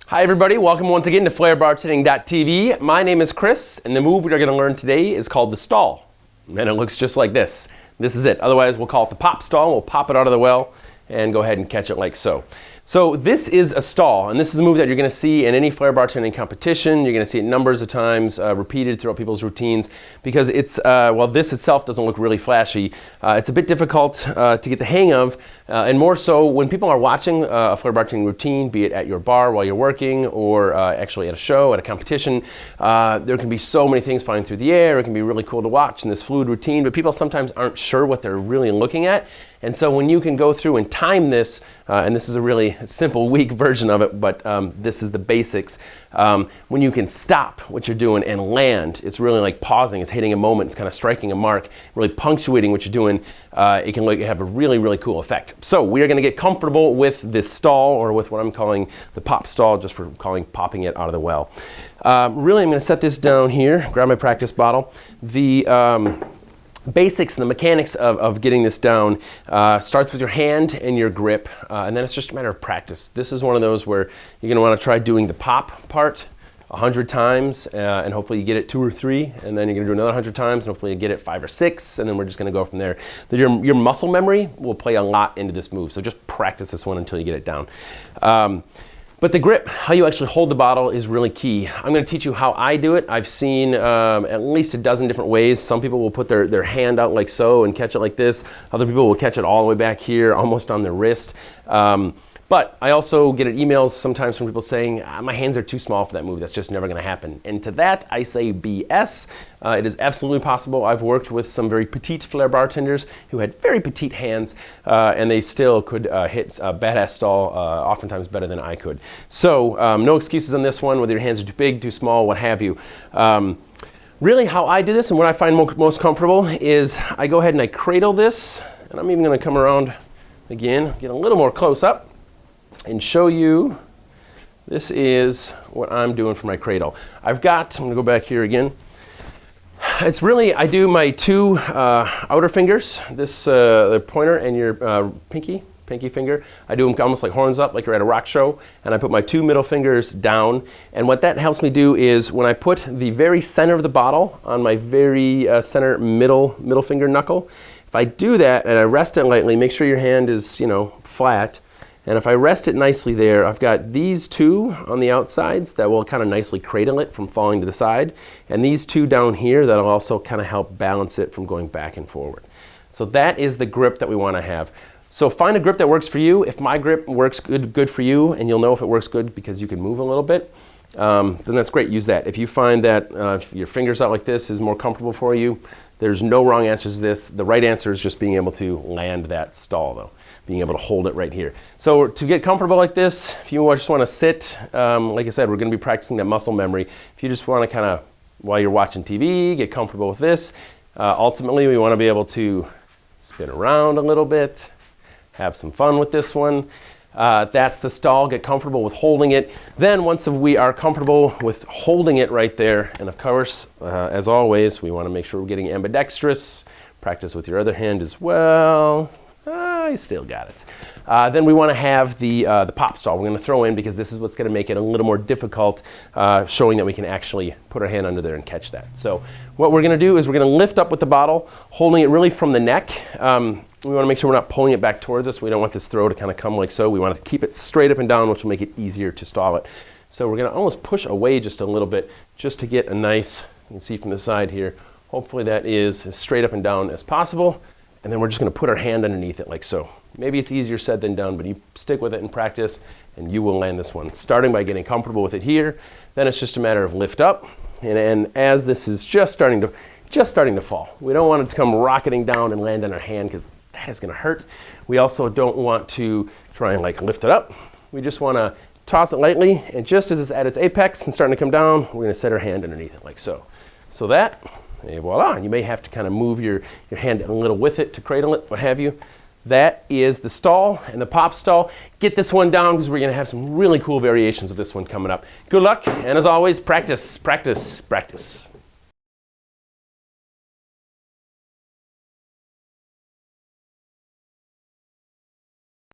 Hi everybody, welcome once again to FlairBartending.tv. My name is Chris, and the move we are going to learn today is called the stall. And it looks just like this. This is it. Otherwise, we'll call it the pop stall. We'll pop it out of the well and go ahead and catch it like so. So this is a stall, and this is a move that you're going to see in any Flair bartending competition. You're going to see it numbers of times repeated throughout people's routines because it's, while this itself doesn't look really flashy, it's a bit difficult to get the hang of, and more so when people are watching a Flair bartending routine, be it at your bar while you're working or actually at a show, at a competition. There can be so many things flying through the air. It can be really cool to watch in this fluid routine, but people sometimes aren't sure what they're really looking at. And so when you can go through and time this, and this is a really simple, weak version of it, but this is the basics. When you can stop what you're doing and land, it's really like pausing, it's hitting a moment, it's kind of striking a mark, really punctuating what you're doing. It can have a really, really cool effect. So we are going to get comfortable with this stall, or with what I'm calling the pop stall, just for popping it out of the well. Really, I'm going to set this down here, grab my practice bottle. The basics and the mechanics of getting this down starts with your hand and your grip, and then it's just a matter of practice. This is one of those where you're going to want to try doing the pop part 100 times, and hopefully you get it 2 or 3, and then you're going to do another 100 times, and hopefully you get it 5 or 6, and then we're just going to go from there. Your muscle memory will play a lot into this move, so just practice this one until you get it down. But the grip, how you actually hold the bottle, is really key. I'm going to teach you how I do it. I've seen at least a dozen different ways. Some people will put their hand out like so and catch it like this. Other people will catch it all the way back here, almost on their wrist. But I also get emails sometimes from people saying, my hands are too small for that move. That's just never going to happen. And to that, I say BS. It is absolutely possible. I've worked with some very petite Flair bartenders who had very petite hands, and they still could hit a badass stall, oftentimes better than I could. So no excuses on this one, whether your hands are too big, too small, what have you. Really, how I do this and what I find most comfortable is I go ahead and I cradle this, and I'm even going to come around again, get a little more close up, and show you. This is what I'm doing for my cradle. I'm going to go back here again. It's really, I do my 2 outer fingers, this the pointer and your pinky finger. I do them almost like horns up, like you're at a rock show, and I put my 2 middle fingers down. And what that helps me do is when I put the very center of the bottle on my very center middle finger knuckle, if I do that and I rest it lightly, make sure your hand is, flat. And if I rest it nicely there, I've got these 2 on the outsides that will kind of nicely cradle it from falling to the side. And these 2 down here that'll also kind of help balance it from going back and forward. So that is the grip that we want to have. So find a grip that works for you. If my grip works good for you, and you'll know if it works good because you can move a little bit, then that's great, use that. If you find that if your fingers out like this is more comfortable for you, there's no wrong answers to this. The right answer is just being able to land that stall though. Being able to hold it right here. So to get comfortable like this, if you just want to sit, like I said, we're going to be practicing that muscle memory. If you just want to kind of, while you're watching TV, get comfortable with this, ultimately we want to be able to spin around a little bit, have some fun with this one. That's the stall, get comfortable with holding it. Then once we are comfortable with holding it right there, and of course, as always, we want to make sure we're getting ambidextrous. Practice with your other hand as well. I still got it. Then we want to have the pop stall we're going to throw in, because this is what's going to make it a little more difficult, showing that we can actually put our hand under there and catch that. So what we're going to do is we're going to lift up with the bottle, holding it really from the neck. We want to make sure we're not pulling it back towards us. We don't want this throw to kind of come like so. We want to keep it straight up and down, which will make it easier to stall it. So we're going to almost push away just a little bit, just to get a nice, you can see from the side here, hopefully that is as straight up and down as possible. And then we're just going to put our hand underneath it like so. Maybe it's easier said than done, but you stick with it in practice and you will land this one. Starting by getting comfortable with it here, then it's just a matter of lift up. And as this is just starting to fall, we don't want it to come rocketing down and land on our hand, because that is going to hurt. We also don't want to try and like lift it up. We just want to toss it lightly, and just as it's at its apex and starting to come down, we're going to set our hand underneath it like so. So that, et voila, and you may have to kind of move your hand a little with it to cradle it, what have you. That is the stall and the pop stall. Get this one down, because we're going to have some really cool variations of this one coming up. Good luck, and as always, practice, practice, practice.